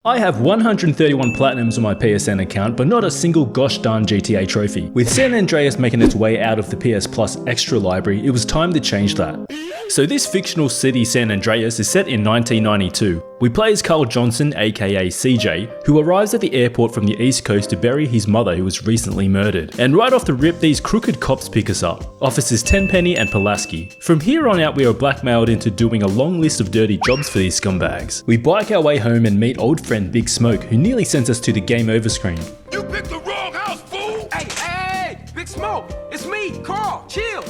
I have 131 platinums on my PSN account, but not a single gosh darn GTA trophy. With San Andreas making its way out of the PS Plus extra library, it was time to change that. So this fictional city San Andreas is set in 1992. We play as Carl Johnson, aka CJ, who arrives at the airport from the east coast to bury his mother who was recently murdered. And right off the rip, these crooked cops pick us up. Officers Tenpenny and Pulaski. From here on out, we are blackmailed into doing a long list of dirty jobs for these scumbags. We bike our way home and meet old friend Big Smoke, who nearly sends us to the game over screen. You picked the wrong house, fool! Hey, Big Smoke, it's me, Carl. Chill.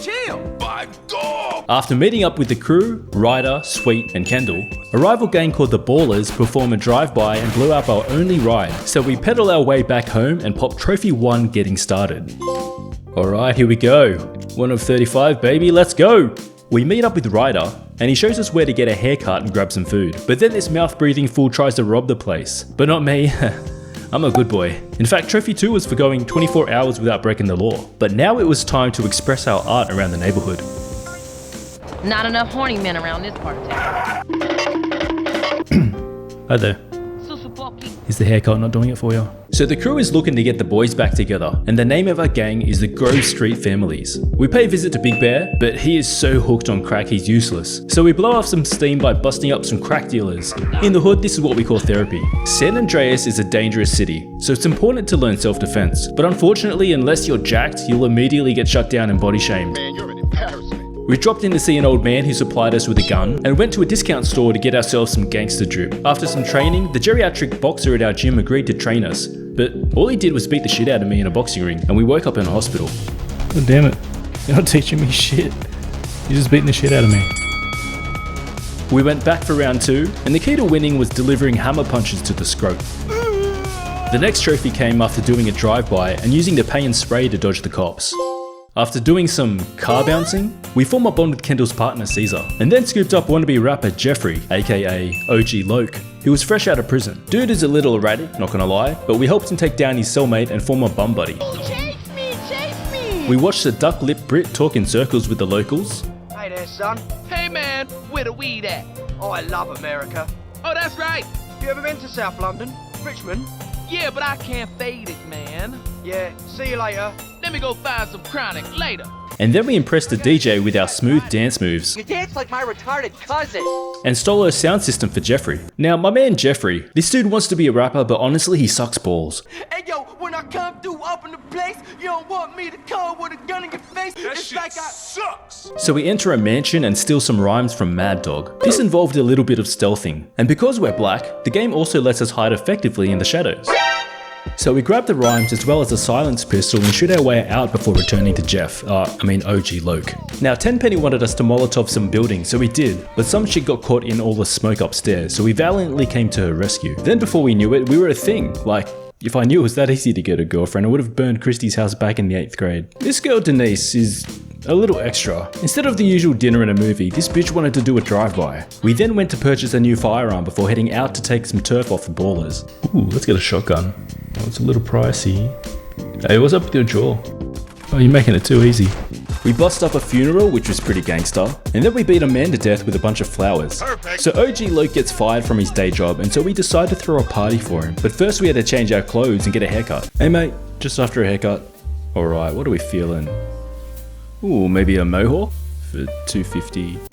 My dog! After meeting up with the crew, Ryder, Sweet, and Kendall, a rival gang called the Ballers perform a drive-by and blew up our only ride, so we pedal our way back home and pop Trophy 1 getting started. Alright, here we go. 1 of 35, baby, let's go! We meet up with Ryder, and he shows us where to get a haircut and grab some food. But then this mouth-breathing fool tries to rob the place. But not me. I'm a good boy. In fact, Trophy 2 was for going 24 hours without breaking the law. But now it was time to express our art around the neighborhood. Not enough horny men around this part of town. Hi there. Is the haircut not doing it for you? So the crew is looking to get the boys back together, and the name of our gang is the Grove Street Families. We pay a visit to Big Bear, but he is so hooked on crack he's useless. So we blow off some steam by busting up some crack dealers. In the hood, this is what we call therapy. San Andreas is a dangerous city, so it's important to learn self-defense. But unfortunately, unless you're jacked, you'll immediately get shut down and body shamed. Man, you're an embarrassment. We dropped in to see an old man who supplied us with a gun and went to a discount store to get ourselves some gangster drip. After some training, the geriatric boxer at our gym agreed to train us, but all he did was beat the shit out of me in a boxing ring, and we woke up in a hospital. God damn it, you're not teaching me shit. You're just beating the shit out of me. We went back for round 2, and the key to winning was delivering hammer punches to the scrote. The next trophy came after doing a drive-by and using the pay and spray to dodge the cops. After doing some car bouncing, we form a bond with Kendall's partner Caesar, and then scooped up wannabe rapper Jeffrey, aka OG Loke, who was fresh out of prison. Dude is a little erratic, not gonna lie, but we helped him take down his cellmate and form a bum buddy. Chase me! We watched the duck-lipped Brit talk in circles with the locals. Hey there, son. Hey man, where the weed at? Oh, I love America. Oh, that's right. You ever been to South London? Richmond? Yeah, but I can't fade it, man. Yeah, see you later. Let me go find some chronic later. And then we impressed the DJ with our smooth dance moves You dance like my retarded cousin. and stole her sound system for Jeffrey. Now, my man Jeffrey, this dude wants to be a rapper, but honestly, he sucks balls. Hey, yo, when I come through up in the place, you don't want me to come with a gun in your face. That It's shit like I... sucks! So we enter a mansion and steal some rhymes from Mad Dog. This involved a little bit of stealthing, and because we're black, the game also lets us hide effectively in the shadows. So we grab the rhymes as well as a silenced pistol and shoot our way out before returning to OG Loke. Now Tenpenny wanted us to Molotov some buildings, so we did, but some shit got caught in all the smoke upstairs, so we valiantly came to her rescue. Then before we knew it, we were a thing. Like, if I knew it was that easy to get a girlfriend, I would have burned Christy's house back in the 8th grade. This girl Denise is a little extra. Instead of the usual dinner and a movie, this bitch wanted to do a drive-by. We then went to purchase a new firearm before heading out to take some turf off the Ballers. Ooh, let's get a shotgun. Oh, it's a little pricey. Hey, what's up with your jaw? Oh, you're making it too easy. We bust up a funeral, which was pretty gangster, and then we beat a man to death with a bunch of flowers. Perfect. So OG Luke gets fired from his day job, and so we decide to throw a party for him. But first we had to change our clothes and get a haircut. Hey mate, just after a haircut. Alright, what are we feeling? Ooh, maybe a mohawk for $250.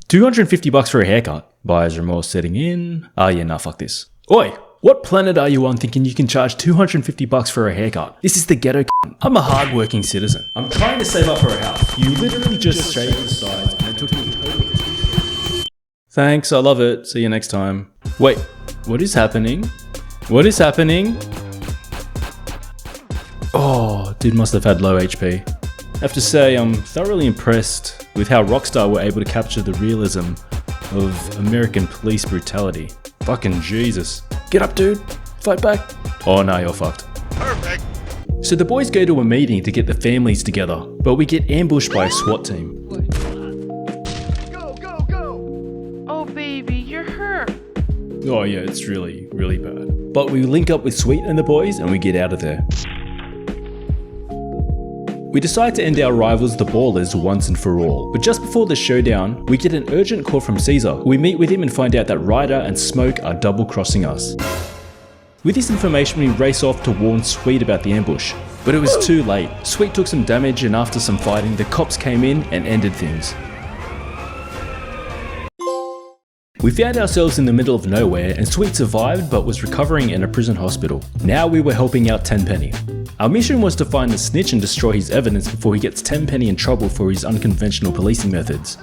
$250 for a haircut. Buyer's remorse setting in. Ah yeah, nah, fuck this. Oi! What planet are you on thinking you can charge $250 for a haircut? This is the ghetto. I'm a hard-working citizen. I'm trying to save up for a house. You literally just shaved the sides and it took me totally. Thanks, I love it. See you next time. Wait, what is happening? What is happening? Oh, dude must have had low HP. I have to say, I'm thoroughly impressed with how Rockstar were able to capture the realism of American police brutality. Fucking Jesus. Get up, dude. Fight back. Oh, no, you're fucked. Perfect! So the boys go to a meeting to get the families together, but we get ambushed by a SWAT team. Go! Oh baby, you're hurt. Oh yeah, it's really, really bad. But we link up with Sweet and the boys and we get out of there. We decide to end our rivals the Ballers once and for all, but just before the showdown, we get an urgent call from Caesar. We meet with him and find out that Ryder and Smoke are double-crossing us. With this information, we race off to warn Sweet about the ambush. But it was too late. Sweet took some damage, and after some fighting, the cops came in and ended things. We found ourselves in the middle of nowhere, and Sweet survived but was recovering in a prison hospital. Now we were helping out Tenpenny. Our mission was to find the snitch and destroy his evidence before he gets Tenpenny in trouble for his unconventional policing methods.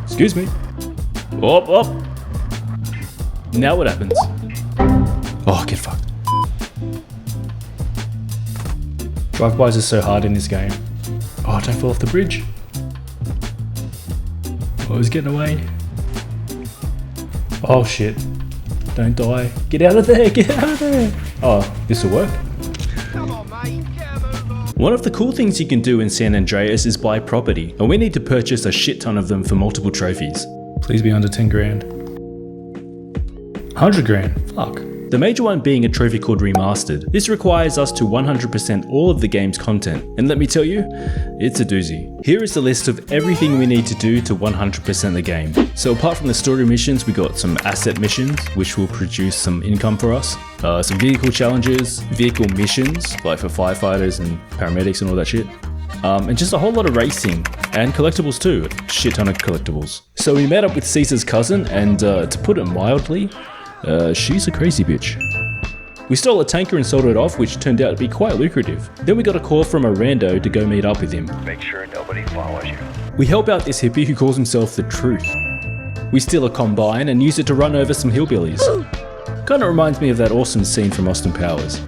Excuse me. Up. Now what happens? Oh, get fucked. Drive-bys are so hard in this game. Oh, don't fall off the bridge. Oh, he's getting away. Oh shit. Don't die. Get out of there, get out of there. Oh, this will work. Come on, mate. Get a move on. One of the cool things you can do in San Andreas is buy property, and we need to purchase a shit ton of them for multiple trophies. Please be under 10 grand. 100 grand, fuck. The major one being a trophy called Remastered. This requires us to 100% all of the game's content, and let me tell you, it's a doozy. Here is the list of everything we need to do to 100% the game. So apart from the story missions, we got some asset missions, which will produce some income for us, some vehicle challenges, vehicle missions, like for firefighters and paramedics and all that shit, and just a whole lot of racing, and collectibles too, a shit ton of collectibles. So we met up with Caesar's cousin, and to put it mildly, she's a crazy bitch. We stole a tanker and sold it off, which turned out to be quite lucrative. Then we got a call from a rando to go meet up with him. Make sure nobody follows you. We help out this hippie who calls himself the Truth. We steal a combine and use it to run over some hillbillies. Kinda reminds me of that awesome scene from Austin Powers.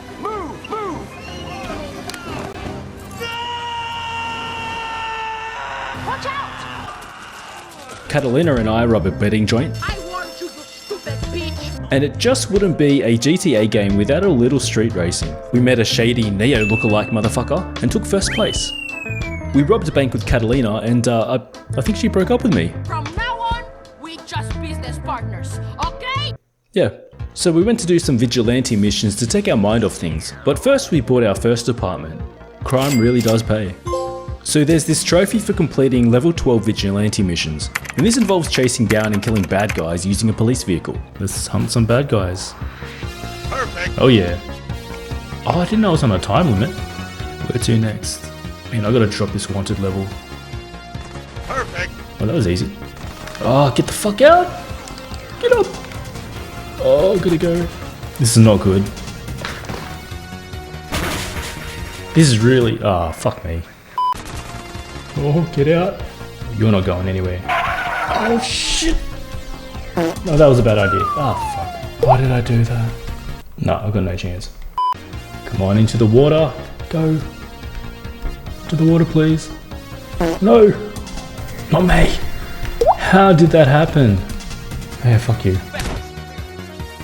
Watch out! Catalina and I rob a betting joint, I warned you, you stupid bitch! and it just wouldn't be a GTA game without a little street racing. We met a shady Neo lookalike motherfucker and took first place. We robbed a bank with Catalina, and I think she broke up with me. From now on, we just business partners, okay? Yeah, so we went to do some vigilante missions to take our mind off things. But first we bought our first apartment. Crime really does pay. So there's this trophy for completing level 12 vigilante missions, and this involves chasing down and killing bad guys using a police vehicle. Let's hunt some bad guys. Perfect. Oh yeah. Oh, I didn't know it was on a time limit. Where to next? Man, I gotta drop this wanted level. Perfect. Oh, that was easy. Oh, get the fuck out! Get up! Oh, gotta go. This is not good. This is really... Ah, fuck me. Oh, get out. You're not going anywhere. Oh, shit. No, that was a bad idea. Ah, fuck. Why did I do that? No, I've got no chance. Come on, into the water. Go. To the water, please. No. Not me. How did that happen? Yeah, fuck you.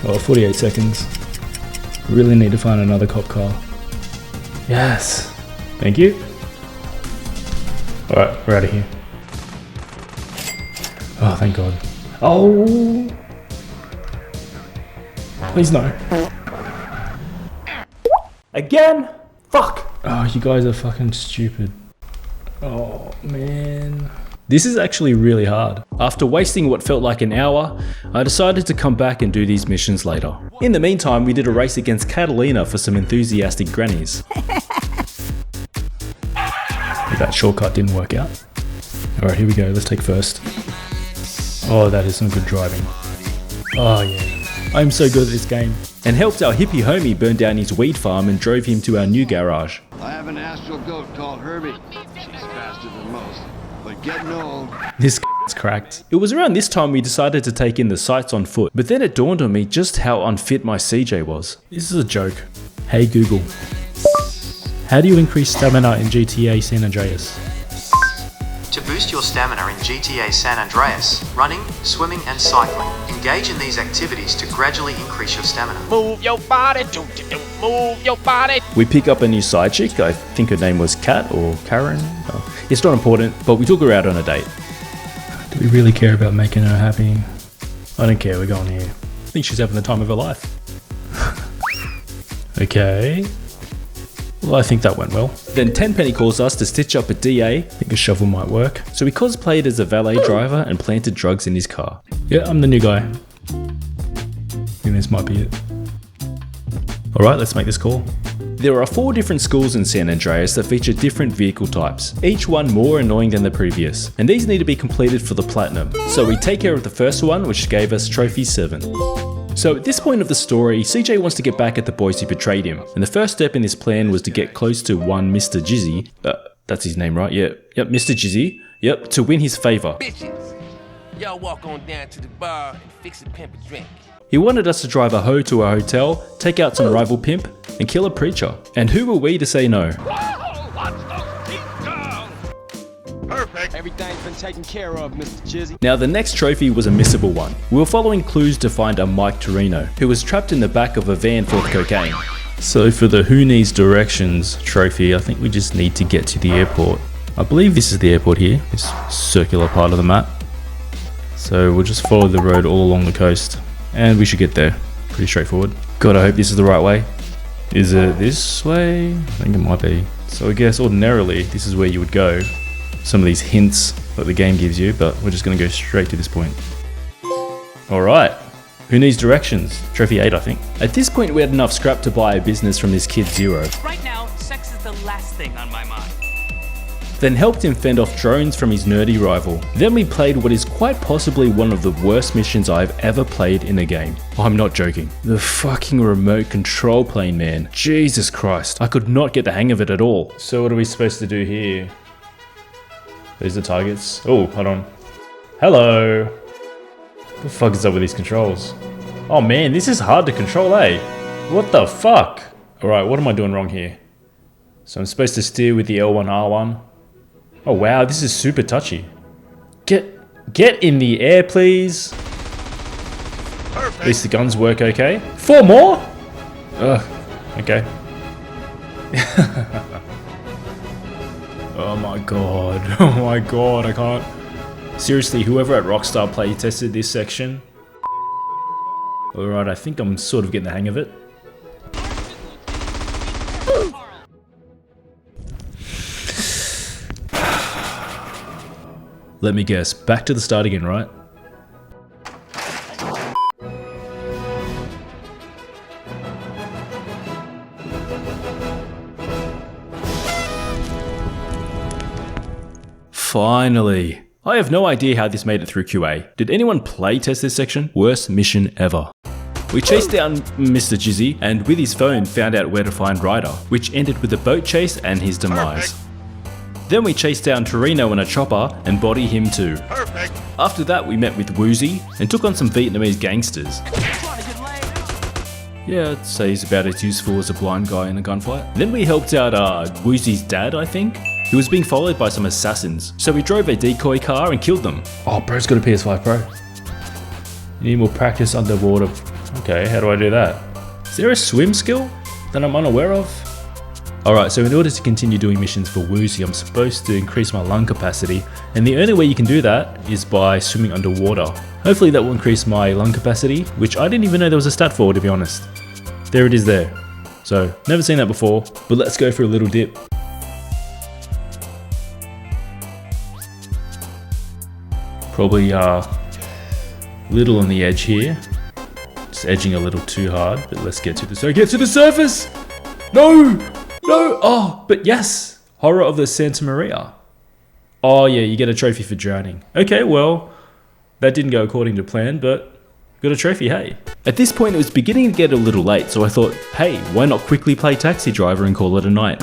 Oh, 48 seconds. Really need to find another cop car. Yes. Thank you. Alright, we're out of here. Oh, thank God. Oh! Please no. Again? Fuck! Oh, you guys are fucking stupid. Oh, man. This is actually really hard. After wasting what felt like an hour, I decided to come back and do these missions later. In the meantime, we did a race against Catalina for some enthusiastic grannies. That shortcut didn't work out. Alright, here we go. Let's take first. Oh, that is some good driving. Oh yeah. I'm so good at this game. And helped our hippie homie burn down his weed farm and drove him to our new garage. I have an astral goat called Herbie. She's faster than most, but getting old. This is cracked. It was around this time we decided to take in the sights on foot, but then it dawned on me just how unfit my CJ was. This is a joke. Hey Google, how do you increase stamina in GTA San Andreas? To boost your stamina in GTA San Andreas, running, swimming and cycling. Engage in these activities to gradually increase your stamina. Move your body, move your body. We pick up a new side chick, I think her name was Kat or Karen. It's not important, but we took her out on a date. Do we really care about making her happy? I don't care, we're going here. I think she's having the time of her life. Okay. Well, I think that went well. Then Tenpenny calls us to stitch up a DA. I think a shovel might work. So we cosplayed as a valet driver and planted drugs in his car. Yeah, I'm the new guy. I think this might be it. Alright, let's make this call. There are 4 different schools in San Andreas that feature different vehicle types, each one more annoying than the previous, and these need to be completed for the platinum. So we take care of the first one, which gave us trophy 7. So at this point of the story, CJ wants to get back at the boys who betrayed him, and the first step in this plan was to get close to one Mr. Jizzy, that's his name, right? Yep, Mr. Jizzy, yep, to win his favour. Bitches, y'all walk on down to the bar and fix a pimp a drink. He wanted us to drive a hoe to a hotel, take out some rival pimp, and kill a preacher. And who were we to say no? Perfect. Everything's been taken care of, Mr. Jizzy. Now the next trophy was a missable one. We were following clues to find a Mike Torino, who was trapped in the back of a van full of cocaine. So for the Who Needs Directions trophy, I think we just need to get to the airport. I believe this is the airport here, this circular part of the map. So we'll just follow the road all along the coast, and we should get there. Pretty straightforward. God, I hope this is the right way. Is it this way? I think it might be. So I guess ordinarily this is where you would go. Some of these hints that the game gives you, but we're just going to go straight to this point. Alright, Who Needs Directions? Trophy 8, I think. At this point we had enough scrap to buy a business from this kid Zero. Right now, sex is the last thing on my mind. Then helped him fend off drones from his nerdy rival. Then we played what is quite possibly one of the worst missions I've ever played in a game. I'm not joking. The fucking remote control plane, man. Jesus Christ. I could not get the hang of it at all. So what are we supposed to do here? These are the targets. Oh, hold on. Hello. What the fuck is up with these controls? Oh man, this is hard to control, eh? What the fuck? Alright, what am I doing wrong here? So I'm supposed to steer with the L1, R1. Oh wow, this is super touchy. Get in the air, please. Perfect. At least the guns work okay. 4 more? Ugh, okay. Oh my god, I can't. Seriously, whoever at Rockstar play tested this section. Alright, I think I'm sort of getting the hang of it. Let me guess, back to the start again, right? Finally! I have no idea how this made it through QA. Did anyone play test this section? Worst mission ever. We chased down Mr. Jizzy and with his phone found out where to find Ryder, which ended with a boat chase and his demise. Perfect. Then we chased down Torino in a chopper and body him too. Perfect. After that we met with Woozy and took on some Vietnamese gangsters. Yeah, I'd say he's about as useful as a blind guy in a gunfight. Then we helped out Woozy's dad, I think. He was being followed by some assassins, so we drove a decoy car and killed them. Oh, bro's got a PS5 Pro. You need more practice underwater. Okay, how do I do that? Is there a swim skill that I'm unaware of? Alright, so in order to continue doing missions for Woozy, I'm supposed to increase my lung capacity, and the only way you can do that is by swimming underwater. Hopefully that will increase my lung capacity, which I didn't even know there was a stat for, to be honest. There it is there. So, never seen that before, but let's go for a little dip. Probably little on the edge here. Just edging a little too hard, but let's get to the surface. Get to the surface! No! No! Oh, but yes! Horror of the Santa Maria. Oh yeah, you get a trophy for drowning. Okay, well, that didn't go according to plan, but got a trophy, hey. At this point it was beginning to get a little late, so I thought, hey, why not quickly play taxi driver and call it a night?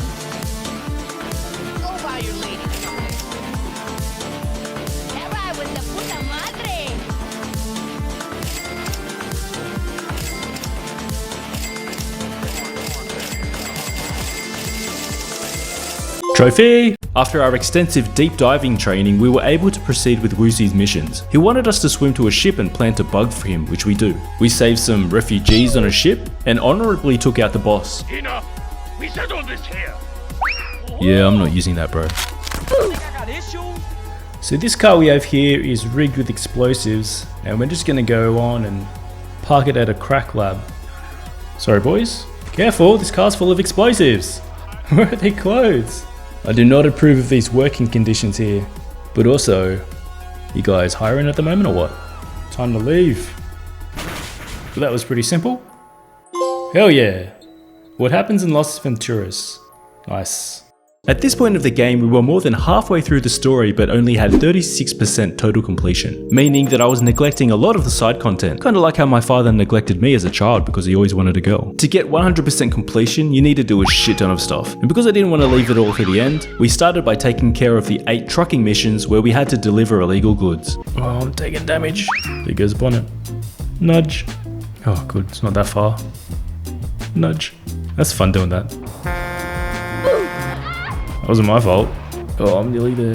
Trophy! After our extensive deep diving training, we were able to proceed with Woozy's missions. He wanted us to swim to a ship and plant a bug for him, which we do. We saved some refugees on a ship and honorably took out the boss. Enough. We settled this here. Yeah, I'm not using that, bro. So this car we have here is rigged with explosives, and we're just gonna go on and park it at a crack lab. Sorry boys, careful, this car's full of explosives. Where are their clothes? I do not approve of these working conditions here, but also, you guys hiring at the moment or what? Time to leave. Well, that was pretty simple. Hell yeah. What happens in Los Venturas? Nice. At this point of the game, we were more than halfway through the story but only had 36% total completion, meaning that I was neglecting a lot of the side content, kinda like how my father neglected me as a child because he always wanted a girl. To get 100% completion, you need to do a shit ton of stuff, and because I didn't want to leave it all to the end, we started by taking care of the 8 trucking missions where we had to deliver illegal goods. Oh, I'm taking damage. There goes bonnet. Nudge. Oh good, it's not that far. Nudge. That's fun doing that. That wasn't my fault. Oh, I'm nearly there.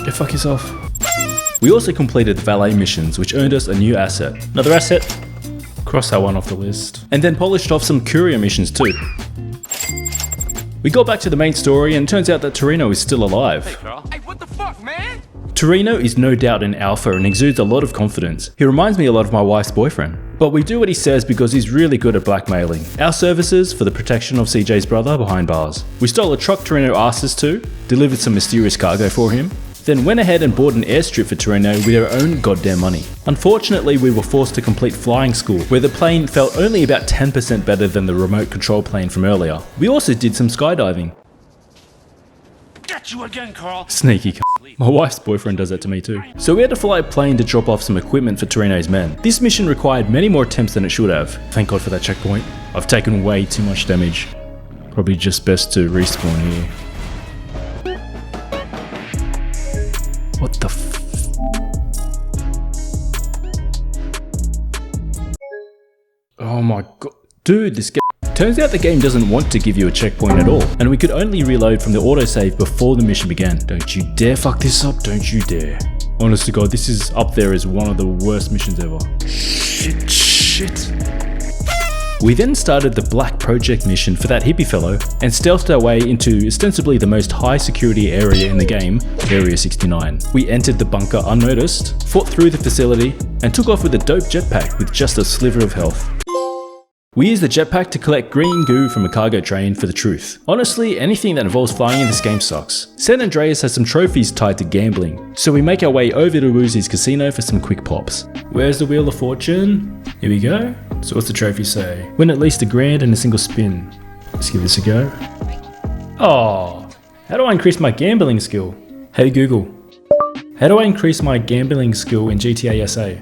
Go fuck yourself. We also completed the valet missions, which earned us a new asset. Another asset. Cross that one off the list. And then polished off some courier missions too. We got back to the main story and it turns out that Torino is still alive. Hey, what the fuck, man? Torino is no doubt an alpha and exudes a lot of confidence. He reminds me a lot of my wife's boyfriend. But we do what he says because he's really good at blackmailing our services for the protection of CJ's brother behind bars. We stole a truck Torino asked us to, delivered some mysterious cargo for him, then went ahead and bought an airstrip for Torino with our own goddamn money. Unfortunately, we were forced to complete flying school, where the plane felt only about 10% better than the remote control plane from earlier. We also did some skydiving. Got you again, Carl. Sneaky c***. My wife's boyfriend does that to me too. So we had to fly a plane to drop off some equipment for Torino's men. This mission required many more attempts than it should have. Thank God for that checkpoint. I've taken way too much damage. Probably just best to respawn here. What the f... Oh my god. Dude, this game... Turns out the game doesn't want to give you a checkpoint at all, and we could only reload from the autosave before the mission began. Don't you dare fuck this up, don't you dare. Honest to god, this is up there as one of the worst missions ever. Shit. We then started the Black Project mission for that hippie fellow, and stealthed our way into ostensibly the most high security area in the game, Area 69. We entered the bunker unnoticed, fought through the facility, and took off with a dope jetpack with just a sliver of health. We used the jetpack to collect green goo from a cargo train for the truth. Honestly, anything that involves flying in this game sucks. San Andreas has some trophies tied to gambling, so we make our way over to Woozy's casino for some quick pops. Where's the Wheel of Fortune? Here we go. So what's the trophy say? Win at least $1,000 in a single spin. Let's give this a go. Oh, how do I increase my gambling skill? Hey Google, how do I increase my gambling skill in GTA SA?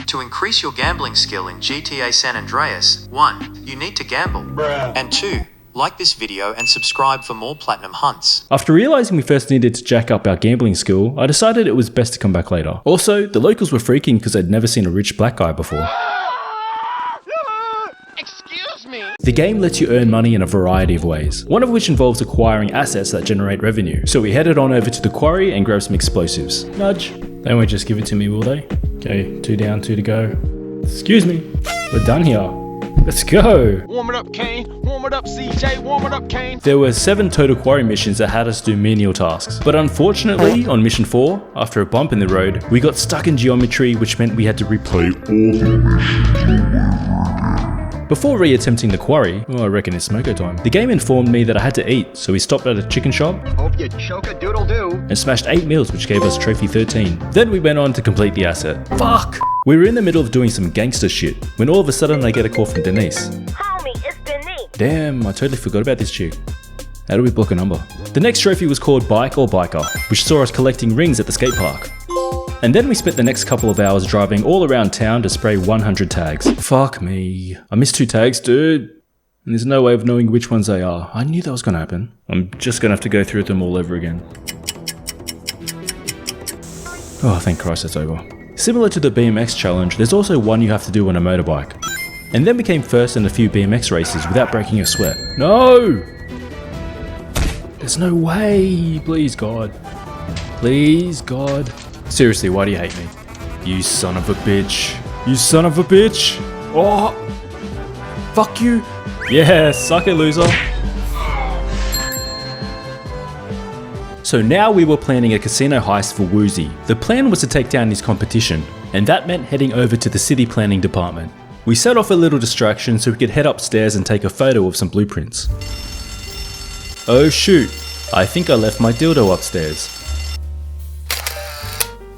To increase your gambling skill in GTA San Andreas, 1. You need to gamble. And 2. Like this video and subscribe for more platinum hunts. After realizing we first needed to jack up our gambling skill, I decided it was best to come back later. Also, the locals were freaking because they'd never seen a rich black guy before. Excuse me. The game lets you earn money in a variety of ways, one of which involves acquiring assets that generate revenue. So we headed on over to the quarry and grabbed some explosives. Nudge. They won't just give it to me, will they? Okay, 2 down, 2 to go. Excuse me, we're done here. Let's go! Warm it up, Kane. Warm it up, CJ. Warm it up, Kane. There were 7 total quarry missions that had us do menial tasks. But unfortunately, on mission 4, after a bump in the road, we got stuck in geometry, which meant we had to replay all the missions. Before re-attempting the quarry, I reckon it's smoko time, the game informed me that I had to eat, so we stopped at a chicken shop. Hope you choke a doodle doo. And smashed 8 meals, which gave us trophy 13. Then we went on to complete the asset. Fuck! We were in the middle of doing some gangster shit, when all of a sudden I get a call from Denise. Homie, it's Denise. Damn, I totally forgot about this chick. How do we block a number? The next trophy was called Bike or Biker, which saw us collecting rings at the skate park. And then we spent the next couple of hours driving all around town to spray 100 tags. Fuck me. I missed 2 tags, dude. And there's no way of knowing which ones they are. I knew that was gonna happen. I'm just gonna have to go through them all over again. Oh, thank Christ it's over. Similar to the BMX challenge, there's also one you have to do on a motorbike. And then we came first in a few BMX races without breaking a sweat. No! There's no way. Please, God. Please, God. Seriously, why do you hate me? You son of a bitch. You son of a bitch. Oh! Fuck you. Yeah, suck it, loser. So now we were planning a casino heist for Woozy. The plan was to take down his competition, and that meant heading over to the city planning department. We set off a little distraction so we could head upstairs and take a photo of some blueprints. Oh shoot, I think I left my dildo upstairs.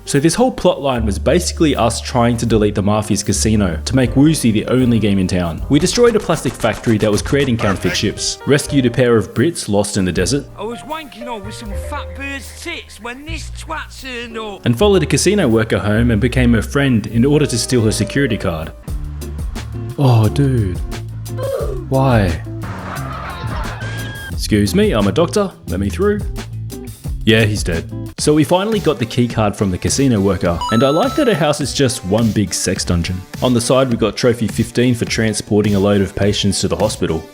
So this whole plotline was basically us trying to delete the Mafia's casino to make Woozy the only game in town. We destroyed a plastic factory that was creating counterfeit ships, rescued a pair of Brits lost in the desert, I was wanking on with some fat bird's tits when this twat turned up. and followed a casino worker home and became her friend in order to steal her security card. Oh dude. Why? Excuse me, I'm a doctor, let me through. Yeah, he's dead. So we finally got the key card from the casino worker, and I like that her house is just one big sex dungeon. On the side we got trophy 15 for transporting a load of patients to the hospital.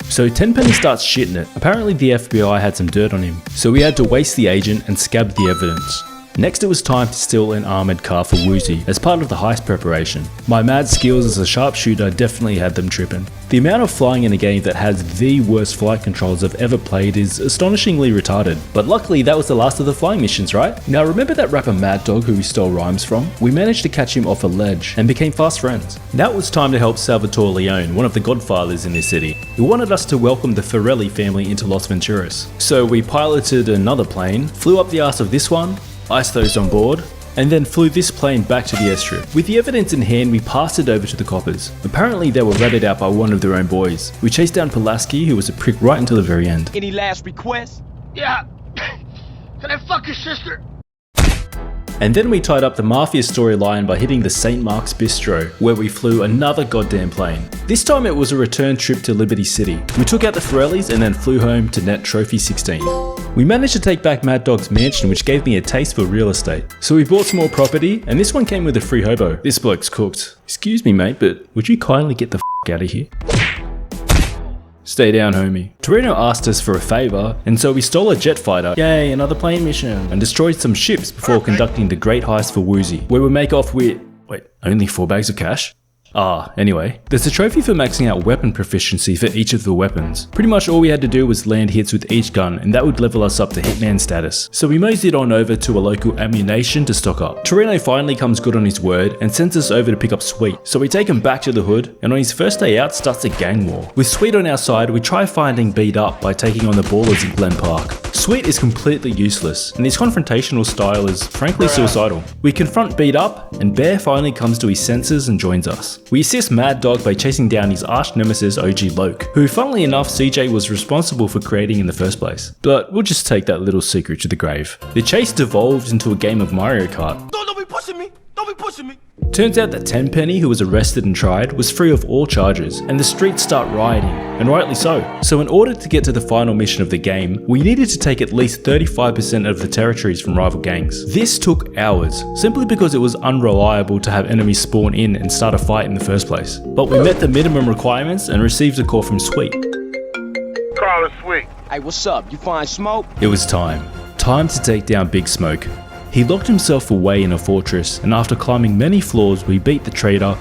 So Tenpenny starts shitting it. Apparently the FBI had some dirt on him, so we had to waste the agent and scab the evidence. Next it was time to steal an armoured car for Woozy as part of the heist preparation. My mad skills as a sharpshooter definitely had them tripping. The amount of flying in a game that has the worst flight controls I've ever played is astonishingly retarded. But luckily that was the last of the flying missions, right? Now remember that rapper Mad Dog who we stole rhymes from? We managed to catch him off a ledge and became fast friends. Now it was time to help Salvatore Leone, one of the godfathers in this city, who wanted us to welcome the Ferrelli family into Los Venturas. So we piloted another plane, flew up the arse of this one, iced those on board, and then flew this plane back to the airstrip. With the evidence in hand, we passed it over to the coppers. Apparently they were ratted out by one of their own boys. We chased down Pulaski, who was a prick right until the very end. Any last requests? Yeah. Can I fuck your sister? And then we tied up the Mafia storyline by hitting the St. Mark's Bistro, where we flew another goddamn plane. This time it was a return trip to Liberty City. We took out the Ferrellis and then flew home to net trophy 16. We managed to take back Mad Dog's mansion, which gave me a taste for real estate. So we bought some more property, and this one came with a free hobo. This bloke's cooked. Excuse me mate, but would you kindly get the f*** out of here? Stay down, homie. Torino asked us for a favour, and so we stole a jet fighter, yay, another plane mission, and destroyed some ships before conducting the great heist for Woozy, where we make off with, wait, only 4 bags of cash? Anyway, there's a trophy for maxing out weapon proficiency for each of the weapons. Pretty much all we had to do was land hits with each gun, and that would level us up to Hitman status. So we moseyed on over to a local ammunition to stock up. Torino finally comes good on his word and sends us over to pick up Sweet. So we take him back to the hood, and on his first day out starts a gang war. With Sweet on our side, we try finding Beat Up by taking on the ballers in Glen Park. Sweet is completely useless, and his confrontational style is frankly suicidal. We confront Beat Up, and Bear finally comes to his senses and joins us. We assist Mad Dog by chasing down his arch nemesis OG Loke, who funnily enough CJ was responsible for creating in the first place. But we'll just take that little secret to the grave. The chase devolved into a game of Mario Kart. Don't be pushing me! Don't be pushing me! Turns out that Tenpenny, who was arrested and tried, was free of all charges, and the streets start rioting, and rightly so. So in order to get to the final mission of the game, we needed to take at least 35% of the territories from rival gangs. This took hours, simply because it was unreliable to have enemies spawn in and start a fight in the first place. But we met the minimum requirements and received a call from Sweet. Carl is Sweet. Hey, what's up? You find smoke? It was time. Time to take down Big Smoke. He locked himself away in a fortress, and after climbing many floors, we beat the traitor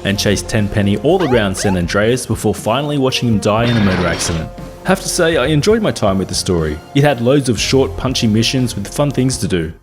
and chased Tenpenny all around San Andreas before finally watching him die in a motor accident. Have to say, I enjoyed my time with the story. It had loads of short, punchy missions with fun things to do.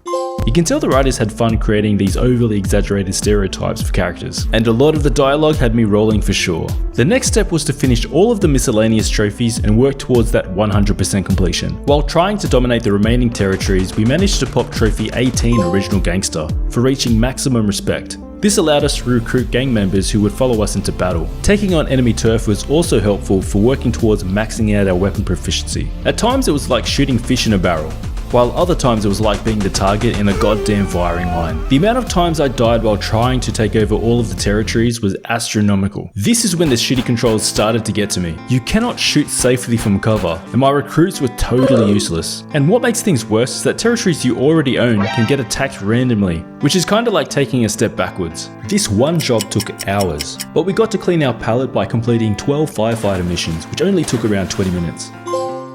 You can tell the writers had fun creating these overly exaggerated stereotypes for characters, and a lot of the dialogue had me rolling for sure. The next step was to finish all of the miscellaneous trophies and work towards that 100% completion. While trying to dominate the remaining territories, we managed to pop trophy 18 Original Gangster for reaching maximum respect. This allowed us to recruit gang members who would follow us into battle. Taking on enemy turf was also helpful for working towards maxing out our weapon proficiency. At times it was like shooting fish in a barrel, while other times it was like being the target in a goddamn firing line. The amount of times I died while trying to take over all of the territories was astronomical. This is when the shitty controls started to get to me. You cannot shoot safely from cover, and my recruits were totally useless. And what makes things worse is that territories you already own can get attacked randomly, which is kinda like taking a step backwards. This one job took hours, but we got to clean our palette by completing 12 firefighter missions, which only took around 20 minutes.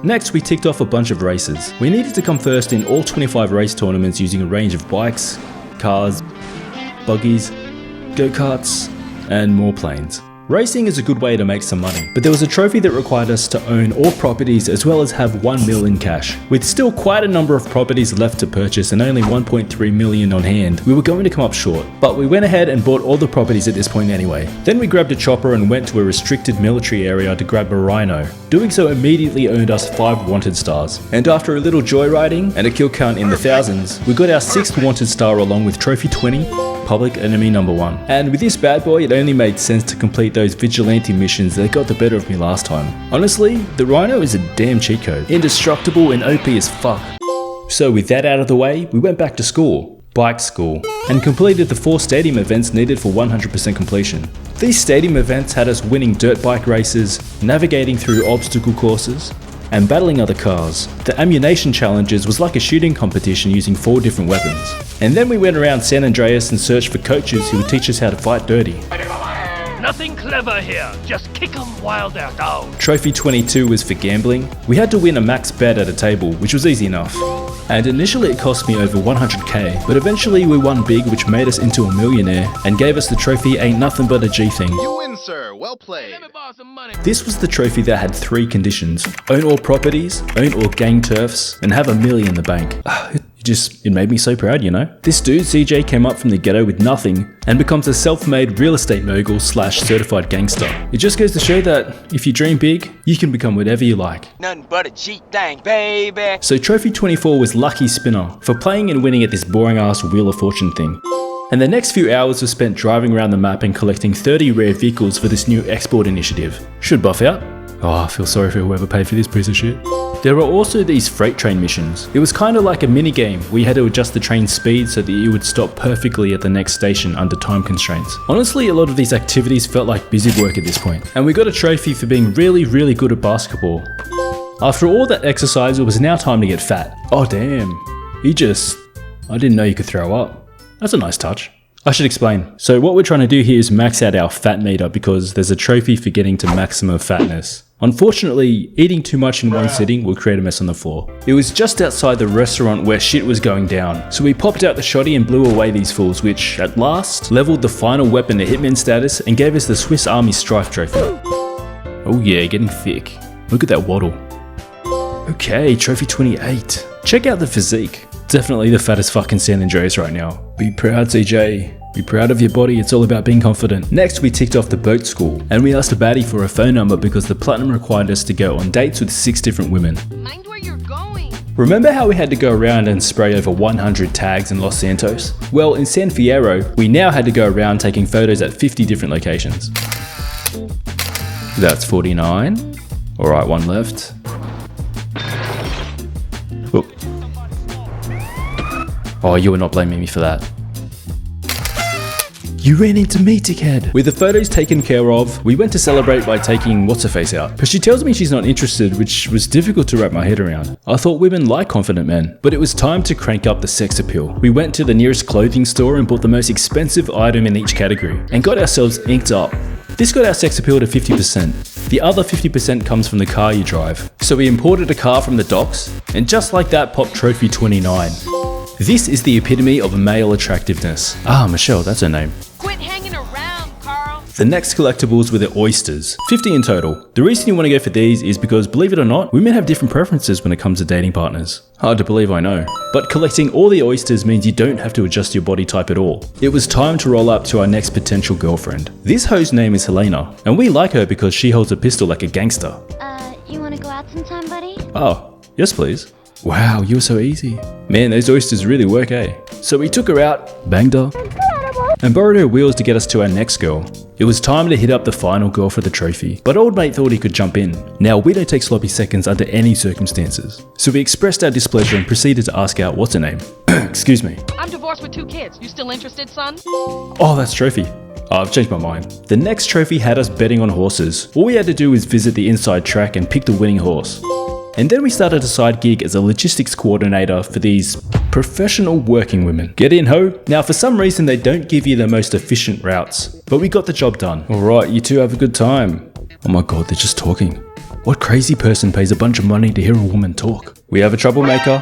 Next, we ticked off a bunch of races. We needed to come first in all 25 race tournaments using a range of bikes, cars, buggies, go-karts, and more planes. Racing is a good way to make some money, but there was a trophy that required us to own all properties as well as have 1 mil in cash. With still quite a number of properties left to purchase and only 1.3 million on hand, we were going to come up short. But we went ahead and bought all the properties at this point anyway. Then we grabbed a chopper and went to a restricted military area to grab a rhino. Doing so immediately earned us 5 wanted stars. And after a little joyriding and a kill count in the thousands, we got our 6th wanted star along with trophy 20, public enemy number 1. And with this bad boy, it only made sense to complete those vigilante missions that got the better of me last time. Honestly, the rhino is a damn cheat code. Indestructible and OP as fuck. So with that out of the way, we went back to school, bike school, and completed the 4 stadium events needed for 100% completion. These stadium events had us winning dirt bike races, navigating through obstacle courses, and battling other cars. The ammunition challenges was like a shooting competition using 4 different weapons. And then we went around San Andreas and searched for coaches who would teach us how to fight dirty. Nothing clever here. Just kick 'em while they're down. Trophy 22 was for gambling. We had to win a max bet at a table, which was easy enough. And initially it cost me over 100k, but eventually we won big, which made us into a millionaire and gave us the trophy Ain't Nothing But a G Thing. You win, sir. Well played. This was the trophy that had 3 conditions: own all properties, own all gang turfs, and have 1 million in the bank. It made me so proud, you know? This dude, CJ, came up from the ghetto with nothing and becomes a self-made real estate mogul / certified gangster. It just goes to show that if you dream big, you can become whatever you like. Nothing but a cheat thing, baby. So trophy 24 was Lucky Spinner for playing and winning at this boring ass Wheel of Fortune thing. And the next few hours were spent driving around the map and collecting 30 rare vehicles for this new export initiative. Should buff out? Oh, I feel sorry for whoever paid for this piece of shit. There were also these freight train missions. It was kind of like a mini game where you had to adjust the train's speed so that you would stop perfectly at the next station under time constraints. Honestly, a lot of these activities felt like busy work at this point. And we got a trophy for being really good at basketball. After all that exercise, it was now time to get fat. Oh damn, I didn't know you could throw up. That's a nice touch. I should explain. So what we're trying to do here is max out our fat meter because there's a trophy for getting to maximum fatness. Unfortunately, eating too much in one sitting will create a mess on the floor. It was just outside the restaurant where shit was going down, so we popped out the shotty and blew away these fools, which, at last, leveled the final weapon to Hitman status and gave us the Swiss Army Strife trophy. Oh yeah, getting thick. Look at that waddle. Okay, trophy 28. Check out the physique. Definitely the fattest fucking San Andreas right now. Be proud, CJ. Be proud of your body, it's all about being confident. Next, we ticked off the boat school, and we asked a baddie for a phone number because the platinum required us to go on dates with 6 different women. Mind where you're going. Remember how we had to go around and spray over 100 tags in Los Santos? Well, in San Fierro, we now had to go around taking photos at 50 different locations. That's 49. Alright, 1 left. Oh. Oh, you were not blaming me for that. You ran into me, dickhead. With the photos taken care of, we went to celebrate by taking what's-her-face out. But she tells me she's not interested, which was difficult to wrap my head around. I thought women like confident men, but it was time to crank up the sex appeal. We went to the nearest clothing store and bought the most expensive item in each category, and got ourselves inked up. This got our sex appeal to 50%. The other 50% comes from the car you drive. So we imported a car from the docks, and just like that popped trophy 29. This is the epitome of male attractiveness. Ah, Michelle, that's her name. Quit hanging around, Carl. The next collectibles were the oysters, 50 in total. The reason you want to go for these is because, believe it or not, women have different preferences when it comes to dating partners. Hard to believe, I know. But collecting all the oysters means you don't have to adjust your body type at all. It was time to roll up to our next potential girlfriend. This hoe's name is Helena, and we like her because she holds a pistol like a gangster. You wanna go out sometime, buddy? Oh, yes please. Wow, you were so easy. Man, those oysters really work, eh? So we took her out, banged her, and borrowed her wheels to get us to our next girl. It was time to hit up the final girl for the trophy, but old mate thought he could jump in. Now, we don't take sloppy seconds under any circumstances. So we expressed our displeasure and proceeded to ask out what's her name. Excuse me. I'm divorced with 2 kids. You still interested, son? Oh, that's trophy. I've changed my mind. The next trophy had us betting on horses. All we had to do was visit the inside track and pick the winning horse. And then we started a side gig as a logistics coordinator for these professional working women. Get in, ho? Now, for some reason, they don't give you the most efficient routes, but we got the job done. All right, you two have a good time. Oh my God, they're just talking. What crazy person pays a bunch of money to hear a woman talk? We have a troublemaker.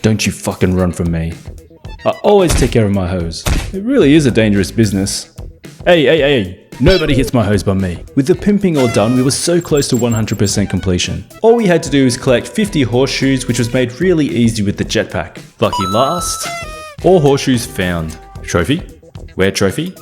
Don't you fucking run from me. I always take care of my hoes. It really is a dangerous business. Hey, Nobody hits my hose but me. With the pimping all done, we were so close to 100% completion. All we had to do was collect 50 horseshoes, which was made really easy with the jetpack. Lucky last. All horseshoes found. Trophy? Where trophy?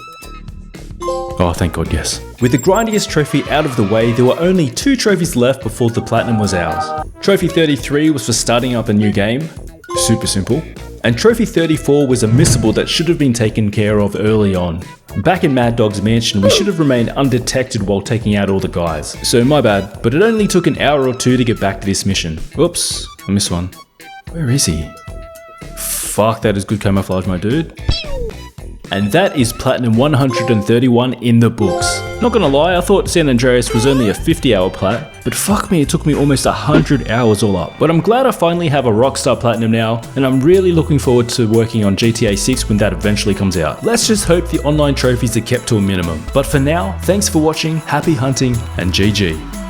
Oh, thank God, yes. With the grindiest trophy out of the way, there were only 2 trophies left before the platinum was ours. Trophy 33 was for starting up a new game. Super simple. And Trophy 34 was a missable that should have been taken care of early on. Back in Mad Dog's mansion, we should have remained undetected while taking out all the guys. So my bad, but it only took an hour or 2 to get back to this mission. Oops, I missed one. Where is he? Fuck, that is good camouflage, my dude. And that is Platinum 131 in the books. Not gonna lie, I thought San Andreas was only a 50-hour plat, but fuck me, it took me almost 100 hours all up. But I'm glad I finally have a Rockstar Platinum now, and I'm really looking forward to working on GTA 6 when that eventually comes out. Let's just hope the online trophies are kept to a minimum. But for now, thanks for watching, happy hunting, and GG.